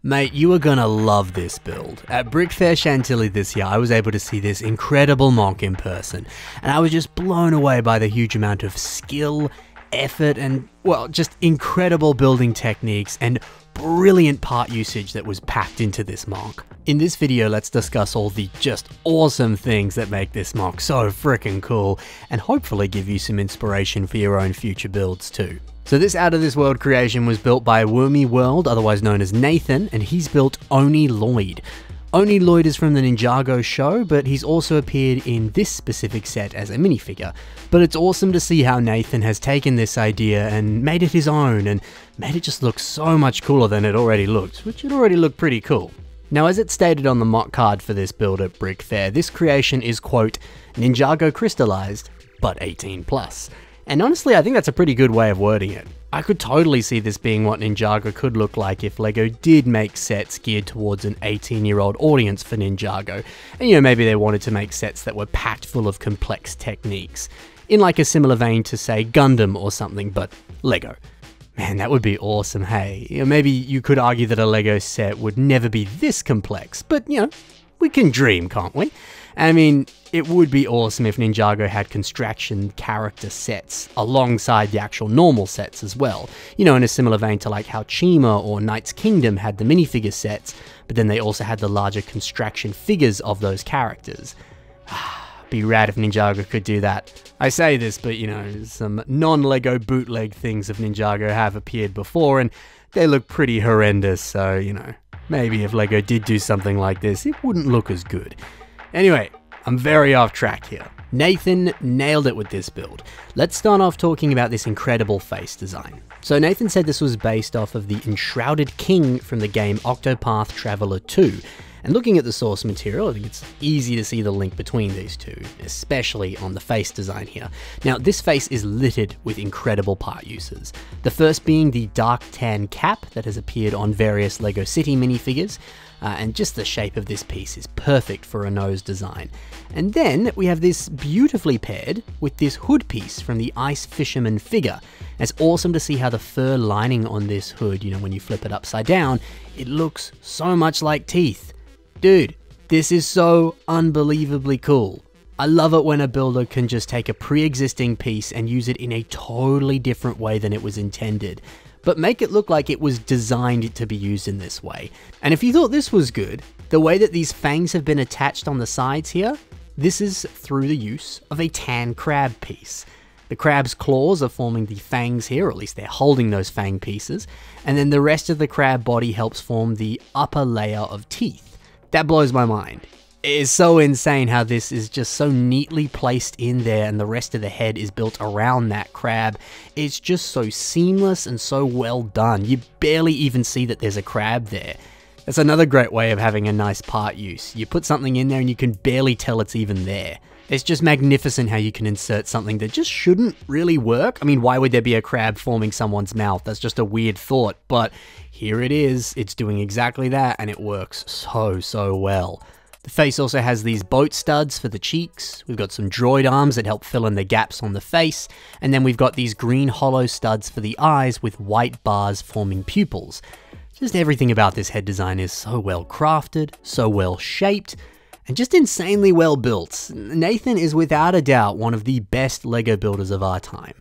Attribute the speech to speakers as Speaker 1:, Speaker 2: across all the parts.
Speaker 1: Mate, you are gonna love this build. At Brickfair Chantilly this year, I was able to see this incredible MOC in person, and I was just blown away by the huge amount of skill, effort, and, well, just incredible building techniques and brilliant part usage that was packed into this MOC. In this video, let's discuss all the just awesome things that make this MOC so freaking cool, and hopefully give you some inspiration for your own future builds too. So this out of this world creation was built by Wormy World, otherwise known as Nathan, and he's built Oni Lloyd. Oni Lloyd is from the Ninjago show, but he's also appeared in this specific set as a minifigure. But it's awesome to see how Nathan has taken this idea and made it his own, and made it just look so much cooler than it already looked, which it already looked pretty cool. Now, as it stated on the MOC card for this build at Brickfair, this creation is, quote, Ninjago crystallized, but 18+. And honestly, I think that's a pretty good way of wording it. I could totally see this being what Ninjago could look like if LEGO did make sets geared towards an 18-year-old audience for Ninjago. And maybe they wanted to make sets that were packed full of complex techniques. In like a similar vein to, say, Gundam or something, but LEGO. Man, that would be awesome, hey. Maybe you could argue that a LEGO set would never be this complex, but we can dream, can't we? I mean, it would be awesome if Ninjago had construction character sets alongside the actual normal sets as well. In a similar vein to like how Chima or Knight's Kingdom had the minifigure sets, but then they also had the larger construction figures of those characters. Be rad if Ninjago could do that. I say this, but some non-LEGO bootleg things of Ninjago have appeared before, and they look pretty horrendous, so maybe if LEGO did do something like this, it wouldn't look as good. Anyway, I'm very off track here. Nathan nailed it with this build. Let's start off talking about this incredible face design. So Nathan said this was based off of the Enshrouded King from the game Octopath Traveler 2. And looking at the source material, I think it's easy to see the link between these two, especially on the face design here. Now, this face is littered with incredible part uses. The first being the dark tan cap that has appeared on various LEGO City minifigures, and just the shape of this piece is perfect for a nose design. And then we have this beautifully paired with this hood piece from the Ice Fisherman figure. And it's awesome to see how the fur lining on this hood, when you flip it upside down, it looks so much like teeth. Dude, this is so unbelievably cool. I love it when a builder can just take a pre-existing piece and use it in a totally different way than it was intended, but make it look like it was designed to be used in this way. And if you thought this was good, the way that these fangs have been attached on the sides here, this is through the use of a tan crab piece. The crab's claws are forming the fangs here, or at least they're holding those fang pieces, and then the rest of the crab body helps form the upper layer of teeth. That blows my mind. It is so insane how this is just so neatly placed in there and the rest of the head is built around that crab. It's just so seamless and so well done. You barely even see that there's a crab there. That's another great way of having a nice part use. You put something in there and you can barely tell it's even there. It's just magnificent how you can insert something that just shouldn't really work. I mean, why would there be a crab forming someone's mouth? That's just a weird thought, but here it is. It's doing exactly that, and it works so well. The face also has these boat studs for the cheeks. We've got some droid arms that help fill in the gaps on the face, and then we've got these green hollow studs for the eyes with white bars forming pupils. Just everything about this head design is so well crafted, so well shaped, and just insanely well built. Nathan is without a doubt one of the best LEGO builders of our time.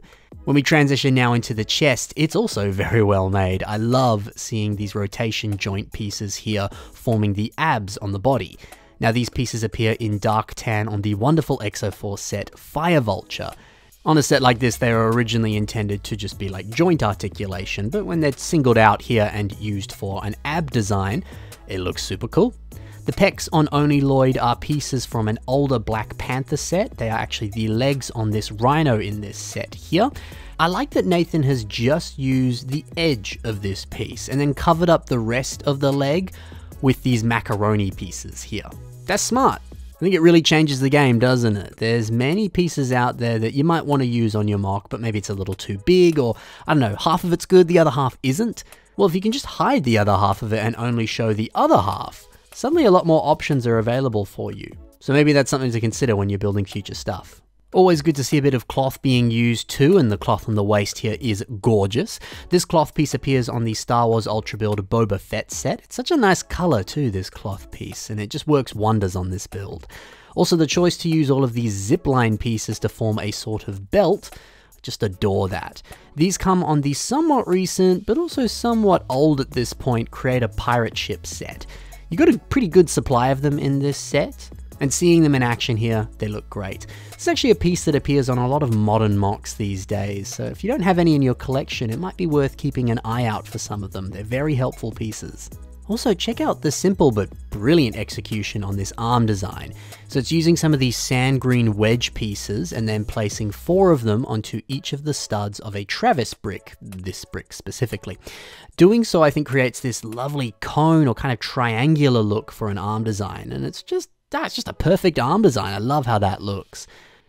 Speaker 1: When we transition now into the chest, it's also very well made. I love seeing these rotation joint pieces here forming the abs on the body. Now these pieces appear in dark tan on the wonderful Exoforce set Fire Vulture. On a set like this, they were originally intended to just be like joint articulation, but when they're singled out here and used for an ab design, it looks super cool. The pecs on Oni Lloyd are pieces from an older Black Panther set. They are actually the legs on this rhino in this set here. I like that Nathan has just used the edge of this piece and then covered up the rest of the leg with these macaroni pieces here. That's smart. I think it really changes the game, doesn't it? There's many pieces out there that you might want to use on your MOC, but maybe it's a little too big, or I don't know, half of it's good, the other half isn't. Well, if you can just hide the other half of it and only show the other half, suddenly a lot more options are available for you. So maybe that's something to consider when you're building future stuff. Always good to see a bit of cloth being used too, and the cloth on the waist here is gorgeous. This cloth piece appears on the Star Wars Ultra Build Boba Fett set. It's such a nice color too, this cloth piece, and it just works wonders on this build. Also, the choice to use all of these zipline pieces to form a sort of belt, just adore that. These come on the somewhat recent, but also somewhat old at this point, Creator Pirate Ship set. You got a pretty good supply of them in this set, and seeing them in action here, they look great. It's actually a piece that appears on a lot of modern mocks these days, so if you don't have any in your collection, it might be worth keeping an eye out for some of them. They're very helpful pieces. Also, check out the simple but brilliant execution on this arm design. So it's using some of these sand green wedge pieces and then placing 4 of them onto each of the studs of a Travis brick, this brick specifically. Doing so, I think, creates this lovely cone or kind of triangular look for an arm design, and it's just a perfect arm design. I love how that looks.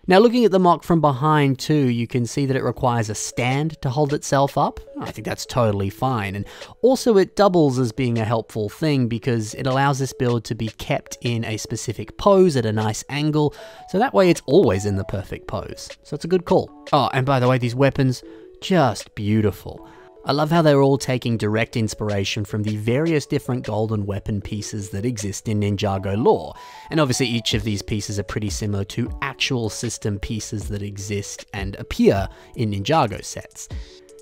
Speaker 1: Now, looking at the mock from behind too, you can see that it requires a stand to hold itself up. I think that's totally fine. And also it doubles as being a helpful thing because it allows this build to be kept in a specific pose at a nice angle. So that way it's always in the perfect pose. So it's a good call. Oh, and by the way, these weapons, just beautiful. I love how they're all taking direct inspiration from the various different golden weapon pieces that exist in Ninjago lore. And obviously each of these pieces are pretty similar to actual system pieces that exist and appear in Ninjago sets.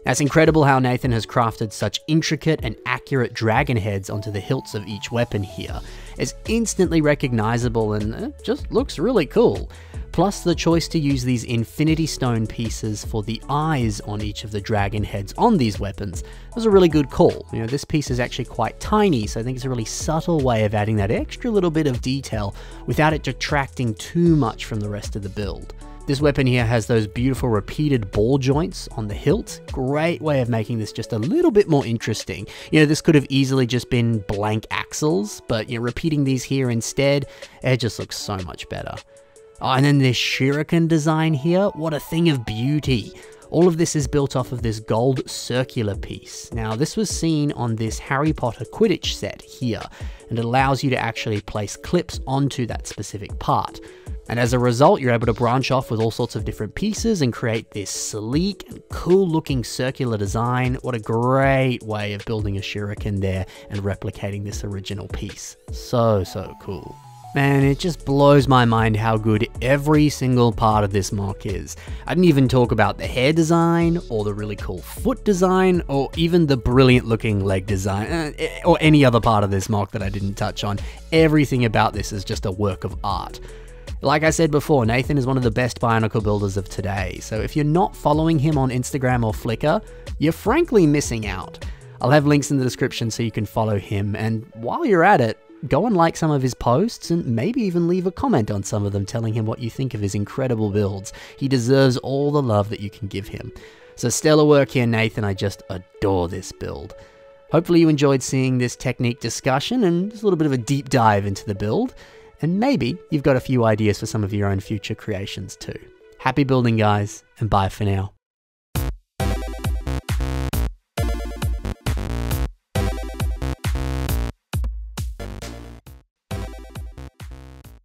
Speaker 1: Now, it's incredible how Nathan has crafted such intricate and accurate dragon heads onto the hilts of each weapon here. It's instantly recognizable and it just looks really cool. Plus the choice to use these Infinity Stone pieces for the eyes on each of the dragon heads on these weapons was a really good call. You know, this piece is actually quite tiny, so I think it's a really subtle way of adding that extra little bit of detail without it detracting too much from the rest of the build. This weapon here has those beautiful repeated ball joints on the hilt. Great way of making this just a little bit more interesting. You know, this could have easily just been blank axles, but you know, repeating these here instead, it just looks so much better. Oh, and then this shuriken design here, what a thing of beauty. All of this is built off of this gold circular piece. Now, this was seen on this Harry Potter Quidditch set here, and it allows you to actually place clips onto that specific part. And as a result, you're able to branch off with all sorts of different pieces and create this sleek and cool looking circular design. What a great way of building a shuriken there and replicating this original piece. So cool. Man, it just blows my mind how good every single part of this mock is. I didn't even talk about the hair design, or the really cool foot design, or even the brilliant looking leg design, or any other part of this mock that I didn't touch on. Everything about this is just a work of art. Like I said before, Nathan is one of the best Bionicle builders of today, so if you're not following him on Instagram or Flickr, you're frankly missing out. I'll have links in the description so you can follow him, and while you're at it, go and like some of his posts and maybe even leave a comment on some of them telling him what you think of his incredible builds. He deserves all the love that you can give him. So stellar work here, Nathan. I just adore this build. Hopefully you enjoyed seeing this technique discussion and just a little bit of a deep dive into the build. And maybe you've got a few ideas for some of your own future creations too. Happy building, guys, and bye for now.